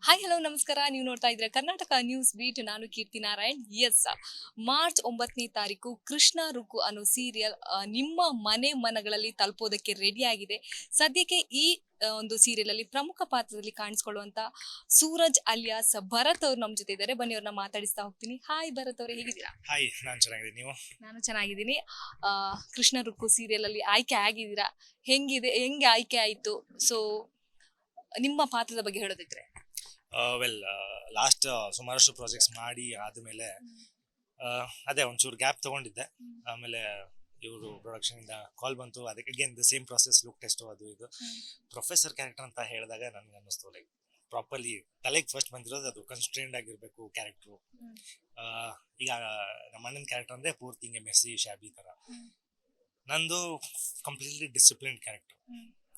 Hi hello ನಮಸ್ಕಾರ. ನೀವು ನೋಡ್ತಾ ಇದ್ರೆ ಕರ್ನಾಟಕ ನ್ಯೂಸ್ ಬೀಟ್. ನಾನು ಕೀರ್ತಿ ನಾರಾಯಣ್. ಎಸ್, ಮಾರ್ಚ್ 9ನೇ ತಾರೀಕು ಕೃಷ್ಣ ರುಕು ಅನ್ನೋ ಸೀರಿಯಲ್ ನಿಮ್ಮ ಮನಗಳಲ್ಲಿ ತಲುಪೋದಕ್ಕೆ ರೆಡಿ ಆಗಿದೆ. ಸದ್ಯಕ್ಕೆ ಈ ಒಂದು ಸೀರಿಯಲ್ ಅಲ್ಲಿ ಪ್ರಮುಖ ಪಾತ್ರದಲ್ಲಿ ಕಾಣಿಸ್ಕೊಳ್ಳುವಂತ ಸೂರಜ್ ಅಲಿಯಾಸ್ ಭರತ್ ಅವ್ರು ನಮ್ಮ ಜೊತೆ ಇದ್ದಾರೆ. ಬನ್ನಿ ಅವ್ರನ್ನ ಮಾತಾಡಿಸ್ತಾ ಹೋಗ್ತೀನಿ. ಹಾಯ್ ಭರತ್ ಅವ್ರೆ, ಹೇಗಿದ್ದೀರಾ? ಹಾಯ್, ನಾನು ಚೆನ್ನಾಗಿದ್ದೀನಿ. ನೀವು? ನಾನು ಚೆನ್ನಾಗಿದ್ದೀನಿ. ಕೃಷ್ಣ ರುಕು ಸೀರಿಯಲ್ ಅಲ್ಲಿ ಆಯ್ಕೆ ಆಗಿದ್ದೀರಾ. ಹೆಂಗೆ ಆಯ್ಕೆ ಆಯ್ತು? ಸೊ ನಿಮ್ಮ ಪಾತ್ರದ ಬಗ್ಗೆ ಹೇಳೋದಿದ್ರೆ. ವೆಲ್, ಲಾಸ್ಟ್ ಸುಮಾರಷ್ಟು ಪ್ರಾಜೆಕ್ಟ್ಸ್ ಮಾಡಿ ಆದಮೇಲೆ ಅದೇ ಒಂಚೂರು ಗ್ಯಾಪ್ ತಗೊಂಡಿದ್ದೆ. ಆಮೇಲೆ ಇವರು ಪ್ರೊಡಕ್ಷನ್ ಇಂದ ಕಾಲ್ ಬಂತು. ಅದಕ್ಕೆ again the same process, look test ಅದು ಇದು. ಪ್ರೊಫೆಸರ್ ಕ್ಯಾರೆಕ್ಟರ್ ಅಂತ ಹೇಳಿದಾಗ ನನ್ಗೆ ಅನ್ನಿಸ್ತು ಲೈಕ್ ಪ್ರಾಪರ್ಲಿ ತಲೆಗೆ ಫಸ್ಟ್ ಬಂದಿರೋದು ಅದು ಕನ್ಸ್ಟ್ರೇಂಡ್ ಆಗಿರ್ಬೇಕು ಕ್ಯಾರೆಕ್ಟ್ರು. ಈಗ ನಮ್ಮ ಅಣ್ಣನ ಕ್ಯಾರೆಕ್ಟರ್ ಅಂದ್ರೆ ಪೂರ್ತಿ ಹಿಂಗೆ ಮೆಸ್ಸಿ ಶಾಬಿ ತರ. ನಂದು completely discipline character.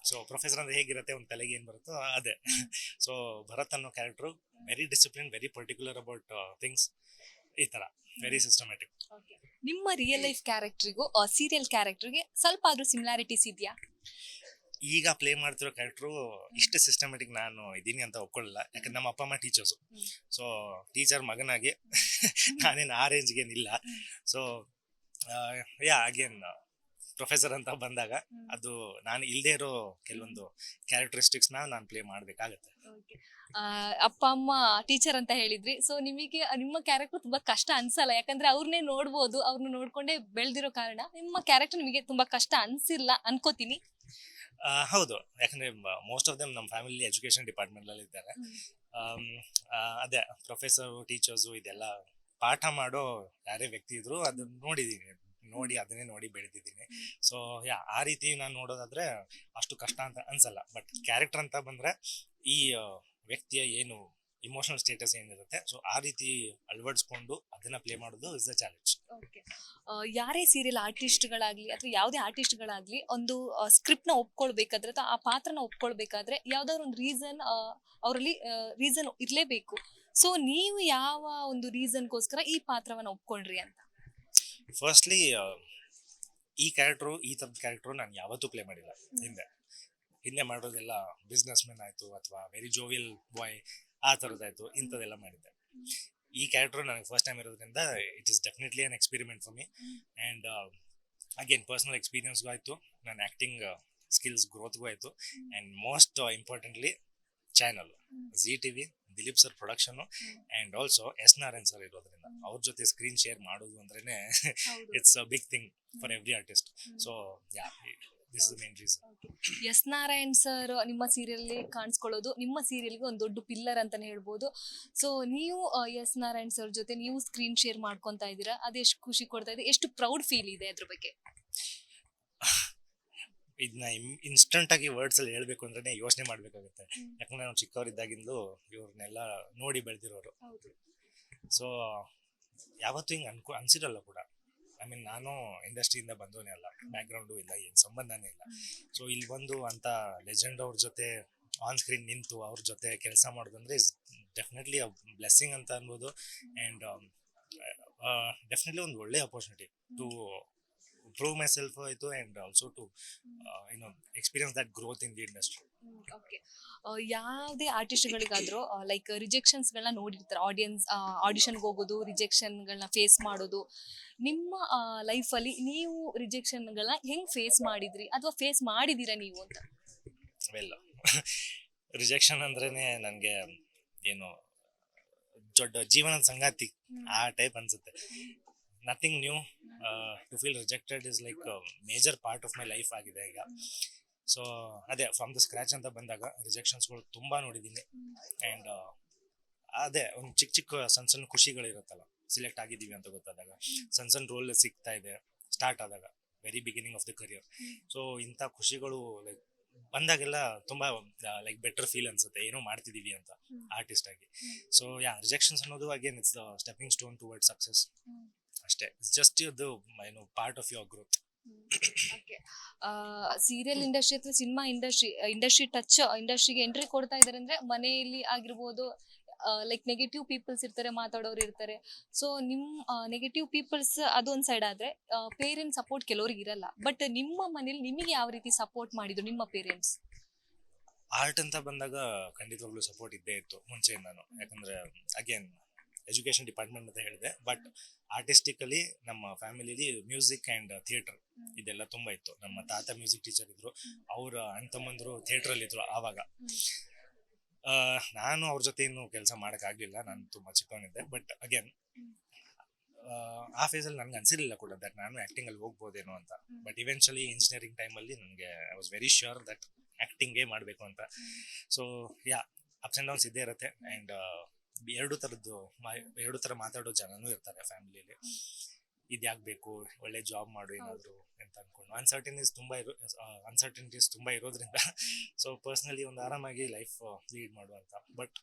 So professor ಅಂದ್ರೆ ಹೇಗಿರುತ್ತೆ, ಒಂದು ತಲೆಗೆ ಏನ್ ಬರುತ್ತೋ ಅದೇ. ಸೊ ಭರತ್ ಅನ್ನೋ character very discipline, very particular about things, ಈ ತರ ವೆರಿ ಸಿಸ್ಟಮ್ಯಾಟಿಕ್. ನಿಮ್ಮ ರಿಯಲ್ ಲೈಫ್ ಕ್ಯಾರೆಕ್ಟರ್ಗೂ ಸೀರಿಯಲ್ ಕ್ಯಾರೆಕ್ಟರ್ಗೆ ಸ್ವಲ್ಪ ಆದ್ರೂ ಸಿಮಿಲಾರಿಟೀಸ್ ಇದೆಯಾ? ಈಗ ಪ್ಲೇ ಮಾಡ್ತಿರೋ ಕ್ಯಾರೆಕ್ಟರ್ ಇಷ್ಟು ಸಿಸ್ಟಮ್ಯಾಟಿಕ್ ನಾನು ಇದೀನಿ ಅಂತ ಒಪ್ಕೊಳ್ಳಲ್ಲ. ಯಾಕಂದ್ರೆ ನಮ್ಮ ಅಪ್ಪ ಅಮ್ಮ ಟೀಚರ್ಸು. ಸೊ ಟೀಚರ್ ಮಗನಾಗಿ ನಾನೇನು ಆ ರೇಂಜ್ಗೆ ಇಲ್ಲ. ಸೊ ಅಗೇನ್ ಪ್ರೊಫೆಸರ್ ಅಂತ ಬಂದಾಗ ಅದು ನಾನು ಇಲ್ಲದೆ ಇರೋ ಕೆಲವೊಂದು ಕ್ಯಾರೆಕ್ಟರಿಸ್ಟಿಕ್ಸ್ ನಾನು ಪ್ಲೇ ಮಾಡ್ಬೇಕಾಗತ್ತೆ. ಅಪ್ಪ ಅಮ್ಮ ಟೀಚರ್ ಅಂತ ಹೇಳಿದ್ರಿ. ಸೊ ನಿಮಗೆ ನಿಮ್ಮ ಕ್ಯಾರೆಕ್ಟರ್ ತುಂಬಾ ಕಷ್ಟ ಅನ್ಸಲ್ಲ? ಯಾಕಂದ್ರೆ ಅವ್ರನ್ನೇ ನೋಡ್ಬೋದು, ಅವ್ರನ್ನ ನೋಡ್ಕೊಂಡೇ ಬೆಳೆದಿರೋ ಕಾರಣ ನಿಮ್ಮ ಕ್ಯಾರೆಕ್ಟರ್ ನಿಮಗೆ ತುಂಬಾ ಕಷ್ಟ ಅನ್ಸಿಲ್ಲ ಅನ್ಕೋತೀನಿ. ಹೌದು, ಯಾಕಂದ್ರೆ ಮೋಸ್ಟ್ ಆಫ್ ದಮ್ ನಮ್ಮ ಫ್ಯಾಮಿಲಿ ಎಜುಕೇಶನ್ ಡಿಪಾರ್ಟ್ಮೆಂಟ್ ಅಲ್ಲಿ ಇದ್ದಾರೆ. ಅದೇ ಪ್ರೊಫೆಸರ್ ಟೀಚರ್ಸು ಇದೆಲ್ಲ ಪಾಠ ಮಾಡೋ ಯಾರೇ ವ್ಯಕ್ತಿ ಇದ್ರು ಅದನ್ನ ಅದನ್ನೇ ನೋಡಿ ಬೆಳೆದಿದ್ದೀನಿ. ಸೊ ಆ ರೀತಿ ನಾನು ನೋಡೋದಾದ್ರೆ ಅಷ್ಟು ಕಷ್ಟ ಅಂತ ಅನ್ಸಲ್ಲ. ಬಟ್ ಕ್ಯಾರೆಕ್ಟರ್ ಅಂತ ಬಂದ್ರೆ ಈ ವ್ಯಕ್ತಿಯ ಏನು ಇಮೋಷನಲ್ ಸ್ಟೇಟಸ್ ಏನಿರುತ್ತೆ, ಸೊ ಆ ರೀತಿ ಅಳವಡಿಸ್ಕೊಂಡು ಅದನ್ನ ಪ್ಲೇ ಮಾಡೋದು ಇಸ್ ಅ ಚಾಲೆಂಜ್. ಯಾರೇ ಸೀರಿಯಲ್ ಆರ್ಟಿಸ್ಟ್ಗಳಾಗ್ಲಿ ಅಥವಾ ಯಾವುದೇ ಆರ್ಟಿಸ್ಟ್ಗಳಾಗ್ಲಿ ಒಂದು ಸ್ಕ್ರಿಪ್ಟ್ ನ ಒಪ್ಕೊಳ್ಬೇಕಾದ್ರೆ ಅಥವಾ ಆ ಪಾತ್ರನ ಒಪ್ಕೊಳ್ಬೇಕಾದ್ರೆ ಯಾವ್ದಾದ್ರು ಒಂದು ರೀಸನ್ ಅವರಲ್ಲಿ ರೀಸನ್ ಇರ್ಲೇಬೇಕು. ಸೊ ನೀವು ಯಾವ ಒಂದು ರೀಸನ್ಗೋಸ್ಕರ ಈ ಪಾತ್ರವನ್ನ ಒಪ್ಕೊಂಡ್ರಿ ಅಂತ? ಫಸ್ಟ್ಲಿ ಈ ಥರದ ಕ್ಯಾರೆಕ್ಟರ್ ನಾನು ಯಾವತ್ತೂ ಪ್ಲೇ ಮಾಡಿಲ್ಲ. ಹಿಂದೆ ಮಾಡೋದೆಲ್ಲ ಬಿಸ್ನೆಸ್ ಮೆನ್ ಆಯ್ತು ಅಥವಾ ವೆರಿ ಜೋವಿಯಲ್ ಬಾಯ್ ಆ ಥರದ್ದಾಯ್ತು, ಇಂಥದ್ದೆಲ್ಲ ಮಾಡಿದ್ದೆ. ಈ ಕ್ಯಾರೆಕ್ಟರ್ ನನಗೆ ಫಸ್ಟ್ ಟೈಮ್ ಇರೋದ್ರಿಂದ it is definitely an experiment for me. And again personal ಎಕ್ಸ್ಪೀರಿಯನ್ಸ್ಗೂ ಆಯಿತು, ನನ್ನ ಆ್ಯಕ್ಟಿಂಗ್ ಸ್ಕಿಲ್ಸ್ ಗ್ರೋತ್ಗೂ ಆಯಿತು. And most importantly channel Zee TV, Dilip sir production and also S Narayan sir ಇರೋದ್ರಿಂದ ಅವ್ರ ಜೊತೆ ಸ್ಕ್ರೀನ್ ಶೇರ್ ಮಾಡೋದು ಅಂದ್ರೇನೆ it's a big thing for every artist. So this is the main reason. S Narayan sir ನಿಮ್ಮ ಸೀರಿಯಲ್ ಕಾಣಿಸ್ಕೊಳ್ಳೋದು ನಿಮ್ಮ ಸೀರಿಯಲ್ಗೆ ಒಂದು ದೊಡ್ಡ ಪಿಲ್ಲರ್ ಅಂತಾನೆ ಹೇಳ್ಬೋದು. ಸೊ ನೀವು ಎಸ್ ನಾರಾಯಣ್ ಸರ್ ಜೊತೆ ನೀವು ಸ್ಕ್ರೀನ್ ಶೇರ್ ಮಾಡ್ಕೊಂತಾ ಇದ್ದೀರಾ, ಅದೆಷ್ಟು ಖುಷಿ ಕೊಡ್ತಾ ಇದೆ, ಎಷ್ಟು ಪ್ರೌಡ್ ಫೀಲ್ ಇದೆ ಅದ್ರ ಬಗ್ಗೆ? ಇದನ್ನ ಇನ್ಸ್ಟಂಟ್ ಆಗಿ ವರ್ಡ್ಸ್ ಅಲ್ಲಿ ಹೇಳ್ಬೇಕು ಅಂದ್ರೆ ಯೋಚನೆ ಮಾಡ್ಬೇಕಾಗುತ್ತೆ. ಯಾಕಂದ್ರೆ ನಾವು ಚಿಕ್ಕವರಿದ್ದಾಗಿಂದಲೂ ಇವ್ರನ್ನೆಲ್ಲ ನೋಡಿ ಬೆಳೆದಿರೋರು. ಸೊ ಯಾವತ್ತೂ ಹಿಂಗೆ ಅನ್ಸಿರಲ್ಲ ಕೂಡ. ಐ ಮೀನ್ ನಾನು ಇಂಡಸ್ಟ್ರಿಯಿಂದ ಬಂದವನೇ ಅಲ್ಲ, ಬ್ಯಾಕ್ ಗ್ರೌಂಡು ಇಲ್ಲ, ಏನು ಸಂಬಂಧನೇ ಇಲ್ಲ. ಸೊ ಇಲ್ಲಿ ಬಂದು ಅಂತ ಲೆಜೆಂಡ್ ಅವ್ರ ಜೊತೆ ಆನ್ ಸ್ಕ್ರೀನ್ ನಿಂತು ಅವ್ರ ಜೊತೆ ಕೆಲಸ ಮಾಡೋದಂದ್ರೆ ಇಸ್ ಡೆಫಿನೆಟ್ಲಿ ಬ್ಲೆಸ್ಸಿಂಗ್ ಅಂತ ಅನ್ಬೋದು. ಆ್ಯಂಡ್ ಡೆಫಿನೆಟ್ಲಿ ಒಂದು ಒಳ್ಳೆ ಅಪರ್ಚುನಿಟಿ ಟು prove myself ಆಯ್ತು and also to experience that growth in the industry. ಯಾವುದೇ ಆರ್ಟಿಸ್ಟ್ಗಳಿಗಾದ್ರೂ ಲೈಕ್ ರಿಜೆಕ್ಷನ್ಸ್ಗಳನ್ನ ನೋಡಿರ್ತಾರೆ. ಆಡಿಷನ್ಗೆ ಹೋಗೋದು, ರಿಜೆಕ್ಷನ್ಗಳನ್ನ ಫೇಸ್ ಮಾಡೋದು. ನಿಮ್ಮ ಲೈಫಲ್ಲಿ ನೀವು ರಿಜೆಕ್ಷನ್ಗಳನ್ನ ಹೆಂಗ್ ಫೇಸ್ ಮಾಡಿದ್ರಿ ಅಥವಾ ಫೇಸ್ ಮಾಡಿದೀರಾ ನೀವು ಅಂತ? ವೆಲ್, ರಿಜೆಕ್ಷನ್ ಅಂದ್ರೇನೆ ನನಗೆ ಏನು ದೊಡ್ಡ ಜೀವನದ ಸಂಗಾತಿ ಆ ಟೈಪ್ ಅನ್ಸುತ್ತೆ. Nothing new. To feel rejected is like major part of my life ಆಗಿದೆ ಈಗ. ಸೊ ಅದೇ ಫ್ರಮ್ ದ ಸ್ಕ್ರ್ಯಾಚ್ ಅಂತ ಬಂದಾಗ ರಿಜೆಕ್ಷನ್ಸ್ಗಳು ತುಂಬ ನೋಡಿದ್ದೀನಿ. ಆ್ಯಂಡ್ ಅದೇ ಒಂದು ಚಿಕ್ಕ ಸಣ್ಣ ಖುಷಿಗಳಿರುತ್ತಲ್ಲ, ಸಿಲೆಕ್ಟ್ ಆಗಿದ್ದೀವಿ ಅಂತ ಗೊತ್ತಾದಾಗ, ಸಣ್ಣ ರೋಲ್ ಸಿಗ್ತಾ ಇದೆ ಸ್ಟಾರ್ಟ್ ಆದಾಗ, very beginning of the career. So ಇಂಥ ಖುಷಿಗಳು ಲೈಕ್ ಬಂದಾಗೆಲ್ಲ ತುಂಬ ಲೈಕ್ ಬೆಟರ್ ಫೀಲ್ ಅನ್ಸುತ್ತೆ, ಏನೋ ಮಾಡ್ತಿದ್ದೀವಿ ಅಂತ ಆರ್ಟಿಸ್ಟ್ ಆಗಿ. ಸೊ ರಿಜೆಕ್ಷನ್ಸ್ ಅನ್ನೋದು again it's the stepping stone toward success ಅಷ್ಟೇ. It's just part of your growth. Serial industry ಅಥವಾ ಸಿನಿಮಾ ಇಂಡಸ್ಟ್ರಿಗೆ ಎಂಟ್ರಿ ಕೊಡ್ತಾ ಇದಾರೆ ಅಂದ್ರೆ ಮನೆಯಲ್ಲಿ ಆಗಿರ್ಬೋದು, ಲೈಕ್ ನೆಗೆಟಿವ್ ಪೀಪಲ್ಸ್ ಇರ್ತಾರೆ, ಮಾತಾಡೋರು ಇರ್ತಾರೆ. ಸೊ ನಿಮ್ ನೆಗೆಟಿವ್ ಪೀಪಲ್ಸ್ ಅದೊಂದ್ ಸೈಡ್ ಆದ್ರೆ ಪೇರೆಂಟ್ಸ್ ಸಪೋರ್ಟ್ ಕೆಲವ್ರಿಗೆ ಇರಲ್ಲ. ಬಟ್ ನಿಮ್ಮ ಮನೇಲಿ ನಿಮಗೆ ಯಾವ ರೀತಿ ಸಪೋರ್ಟ್ ಮಾಡಿದ್ರು ನಿಮ್ಮ ಪೇರೆಂಟ್ಸ್? ಆರ್ಟ್ ಅಂತ ಬಂದಾಗ ಖಂಡಿತವಾಗ್ಲೂ ಸಪೋರ್ಟ್ ಇದ್ದೇ ಇತ್ತು ಮುಂಚೆಯಿಂದಾನು. ಯಾಕಂದ್ರೆ ಅಗೇನ್ ಎಜುಕೇಶನ್ ಡಿಪಾರ್ಟ್ಮೆಂಟ್ ಅಂತ ಹೇಳಿದೆ, ಬಟ್ ಆರ್ಟಿಸ್ಟಿಕಲಿ ನಮ್ಮ ಫ್ಯಾಮಿಲಿಲಿ ಮ್ಯೂಸಿಕ್ ಆ್ಯಂಡ್ ಥಿಯೇಟರ್ ಇದೆಲ್ಲ ತುಂಬಾ ಇತ್ತು. ನಮ್ಮ ತಾತ ಮ್ಯೂಸಿಕ್ ಟೀಚರ್ ಇದ್ರು, ಅವ್ರ ಅಣ್ತಮ್ಮಂದ್ರು ಥಿಯೇಟರ್ ಅಲ್ಲಿ ಇದ್ರು ಆವಾಗ. ನಾನು ಅವ್ರ ಜೊತೆ ಇನ್ನು ಕೆಲಸ ಮಾಡೋಕ್ಕಾಗಲಿಲ್ಲ, ನಾನು ತುಂಬಾ ಚಿಕ್ಕವನಿದ್ದೆ. ಬಟ್ ಅಗೇನ್ ಆ ಫೇಸಲ್ಲಿ ನನಗೆ ಅನ್ಸಿರ್ಲಿಲ್ಲ ಕೂಡ ದಟ್ ನಾನು ಆ್ಯಕ್ಟಿಂಗಲ್ಲಿ ಹೋಗ್ಬೋದೇನೋ ಅಂತ. ಬಟ್ ಇವೆನ್ಚುಲಿ ಇಂಜಿನಿಯರಿಂಗ್ ಟೈಮಲ್ಲಿ ನನಗೆ I was very sure that ಆ್ಯಕ್ಟಿಂಗೇ ಮಾಡಬೇಕು ಅಂತ. So yeah, ups and downs ಇದ್ದೇ ಇರುತ್ತೆ. ಆ್ಯಂಡ್ ಎರಡು ಥರ ಮಾತಾಡೋ ಜನನೂ ಇರ್ತಾರೆ ಫ್ಯಾಮಿಲಿಯಲ್ಲಿ. ಇದ್ಯಾಕೆ ಬೇಕು, ಒಳ್ಳೆ ಜಾಬ್ ಮಾಡು ಏನಾದರೂ ಅಂತ ಅಂದ್ಕೊಂಡು. ಅನ್ಸರ್ಟಿನಿಟೀಸ್ ತುಂಬ ಇರೋದ್ರಿಂದ ಸೊ ಪರ್ಸ್ನಲಿ ಒಂದು ಆರಾಮಾಗಿ ಲೈಫ್ ಲೀಡ್ ಮಾಡುವಂತ. ಬಟ್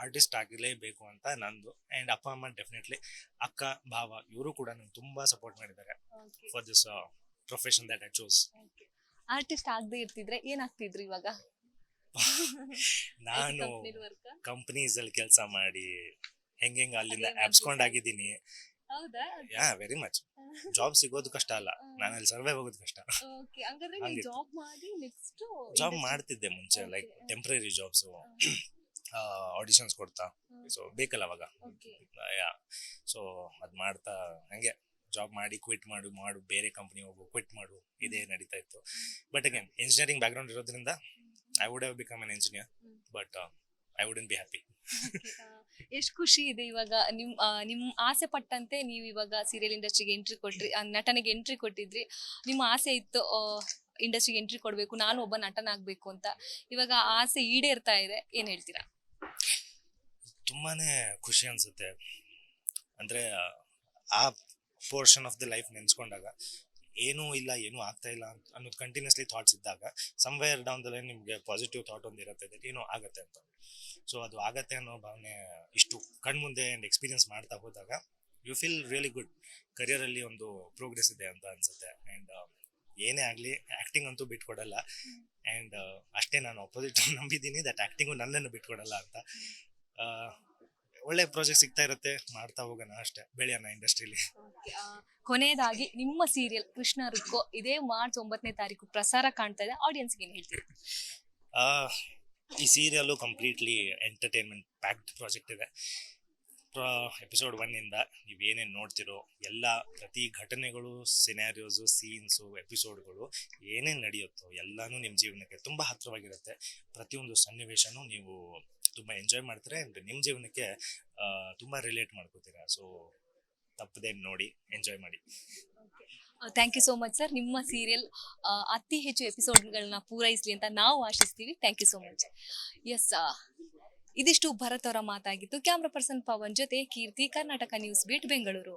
ಆರ್ಟಿಸ್ಟ್ ಆಗಲೇಬೇಕು ಅಂತ ನಂದು. ಆ್ಯಂಡ್ ಅಪ್ಪ ಅಮ್ಮ ಡೆಫಿನೆಟ್ಲಿ, ಅಕ್ಕ ಭಾವ ಇವರು ಕೂಡ ನಂಗೆ ತುಂಬ ಸಪೋರ್ಟ್ ಮಾಡಿದ್ದಾರೆ for this profession that I choose. Artist ಆಗದೆ ಇರ್ತಿದ್ರೆ ಏನಾಗ್ತಿದ್ರಿ ಇವಾಗ? ನಾನು ಕಂಪನೀಸ್ ಅಲ್ಲಿ ಕೆಲಸ ಮಾಡಿ ಹೆಂಗೆ ಅಲ್ಲಿಂದ ಆಬ್ಸ್ಕೊಂಡಾಗಿದ್ದೀನಿ. ಹೌದಾ? ಯಾ, ವೆರಿ ಮಚ್. ಜಾಬ್ ಸಿಗೋದು ಕಷ್ಟ ಅಲ್ಲ, ನಾನು ಅಲ್ಲಿ ಸರ್ವೈವ್ ಆಗೋದು ಕಷ್ಟ. ಜಾಬ್ ಮಾಡ್ತಿದ್ದೆ ಮುಂಚೆ, ಲೈಕ್ ಟೆಂಪ್ರರಿ ಜಾಬ್ಸ್, ಆಡಿಷನ್ಸ್ ಕೊಡ್ತಾ. ಸೊ ಬೇಕಲ್ಲ ಅವಾಗ. ಯಾ, ಸೊ ಅದ್ ಮಾಡ್ತಾ ಹಂಗೆ ಜಾಬ್ ಮಾಡಿ ಕ್ವಿಟ್ ಮಾಡು ಬೇರೆ ಕಂಪ್ನಿ ಹೋಗು, ಕ್ವಿಟ್ ಮಾಡು, ಇದೇ ನಡೀತಾ ಇತ್ತು. ಬಟ್ ಅಗೇನ್ ಇಂಜಿನಿಯರಿಂಗ್ ಬ್ಯಾಕ್ಗ್ರೌಂಡ್ ಇರೋದ್ರಿಂದ I would have become an engineer, but I wouldn't be happy. ಎಷ್ಟು ಖುಷಿ ಇದೆ ಇವಾಗ ನಿಮ್ ಆಸೆ ಪಟ್ಟಂತೆ ನೀವು ಇವಾಗ ಸೀರಿಯಲ್ ಇಂಡಸ್ಟ್ರಿಗೆ ಎಂಟ್ರಿ ಕೊಟ್ರಿ, ನಟನೆಗೆ ಎಂಟ್ರಿ ಕೊಟ್ಟಿದ್ರಿ. ನಿಮ್ಮ ಆಸೆ ಇತ್ತು ಇಂಡಸ್ಟ್ರಿಗೆ ಎಂಟ್ರಿ ಕೊಡ್ಬೇಕು, ನಾನು ಒಬ್ಬ ನಟನಾಗ್ಬೇಕು ಅಂತ. ಇವಾಗ ಆಸೆ ಈಡೇರ್ತಾ ಇದೆ, ಏನ್ ಹೇಳ್ತೀರಾ? ತುಂಬಾನೇ ಖುಷಿ ಅನ್ಸುತ್ತೆ. ಅಂದ್ರೆ ಆ ಪೋರ್ಷನ್ ಆಫ್ ದ ಲೈಫ್ ನೆನ್ಸ್ಕೊಂಡಾಗ ಏನೂ ಇಲ್ಲ, ಏನೂ ಆಗ್ತಾ ಇಲ್ಲ ಅನ್ನೋದು ಕಂಟಿನ್ಯೂಸ್ಲಿ ಥಾಟ್ಸ್ ಇದ್ದಾಗ ಸಮ್ವೇರ್ ಡೌನ್ ದ ಲೈನ್ ನಿಮಗೆ ಪಾಸಿಟಿವ್ ಥಾಟ್ ಒಂದು ಇರುತ್ತೆ, ದಟ್ ಏನೋ ಆಗತ್ತೆ ಅಂತ. ಸೊ ಅದು ಆಗತ್ತೆ ಅನ್ನೋ ಭಾವನೆ ಇಷ್ಟು ಕಣ್ಮುಂದೆ ಎಕ್ಸ್ಪೀರಿಯನ್ಸ್ ಮಾಡ್ತಾ ಹೋದಾಗ ಯು ಫೀಲ್ ರಿಯಲಿ ಗುಡ್. ಕರಿಯರಲ್ಲಿ ಒಂದು ಪ್ರೋಗ್ರೆಸ್ ಇದೆ ಅಂತ ಅನ್ಸುತ್ತೆ. ಆ್ಯಂಡ್ ಏನೇ ಆಗಲಿ ಆ್ಯಕ್ಟಿಂಗ್ ಅಂತೂ ಬಿಟ್ಕೊಡಲ್ಲ. ಆ್ಯಂಡ್ ಅಷ್ಟೇ, ನಾನು ಅಪೋಸಿಟ್ ನಂಬಿದ್ದೀನಿ ದಟ್ ಆ್ಯಕ್ಟಿಂಗು ನನ್ನನ್ನು ಬಿಟ್ಕೊಡಲ್ಲ ಅಂತ. ಒಳ್ಳೆ ಪ್ರಾಜೆಕ್ಟ್ ಸಿಗ್ತಾ ಇರುತ್ತೆ, ಮಾಡ್ತಾ ಹೋಗೋಣ ಅಷ್ಟೇ, ಬೆಳೆಯೋಣ ಇಂಡಸ್ಟ್ರಿಲಿ. ಕೊನೆಯದಾಗಿ ನಿಮ್ಮ ಸೀರಿಯಲ್ ಕೃಷ್ಣ ರುಕ್ಕೋ ಇದೇ ಮಾರ್ಚ್ 9ನೇ ತಾರೀಕು ಪ್ರಸಾರ ಕಾಣ್ತಾ ಇದೆ, ಆಡಿಯನ್ಸ್ಗೆ ಏನು ಹೇಳ್ತೀರಿ? ಈ serial completely entertainment packed project ಇದೆ. ಎಪಿಸೋಡ್ 1 ಇಂದ ನೀವೇನೇನು ನೋಡ್ತಿರೋ ಎಲ್ಲ ಪ್ರತಿ ಘಟನೆಗಳು, ಸಿನಾರಿಯೋಸು, ಸೀನ್ಸು, ಎಪಿಸೋಡ್ಗಳು ಏನೇನು ನಡೆಯುತ್ತೋ ಎಲ್ಲನೂ ನಿಮ್ಮ ಜೀವನಕ್ಕೆ ತುಂಬ ಹತ್ತಿರವಾಗಿರುತ್ತೆ. ಪ್ರತಿಯೊಂದು ಸನ್ನಿವೇಶನೂ ನೀವು ತುಂಬ ಎಂಜಾಯ್ ಮಾಡ್ತೀರಾ, ಆ್ಯಂಡ್ ನಿಮ್ಮ ಜೀವನಕ್ಕೆ ತುಂಬ ರಿಲೇಟ್ ಮಾಡ್ಕೋತೀರಾ. ಸೊ ತಪ್ಪದೆ ನೋಡಿ, ಎಂಜಾಯ್ ಮಾಡಿ. Thank you so much sir. ನಿಮ್ಮ ಸೀರಿಯಲ್ ಅತಿ ಹೆಚ್ಚು ಎಪಿಸೋಡ್ಗಳನ್ನ ಪೂರೈಸಲಿ ಅಂತ ನಾವು ಆಶಿಸ್ತೀವಿ. Thank you so much. Yes, ಇದಿಷ್ಟು ಭರತ್ ಅವರ ಮಾತಾಗಿತ್ತು. ಕ್ಯಾಮ್ರಾ ಪರ್ಸನ್ ಪವನ್ ಜೊತೆ ಕೀರ್ತಿ, ಕರ್ನಾಟಕ ನ್ಯೂಸ್ ಬೀಟ್, ಬೆಂಗಳೂರು.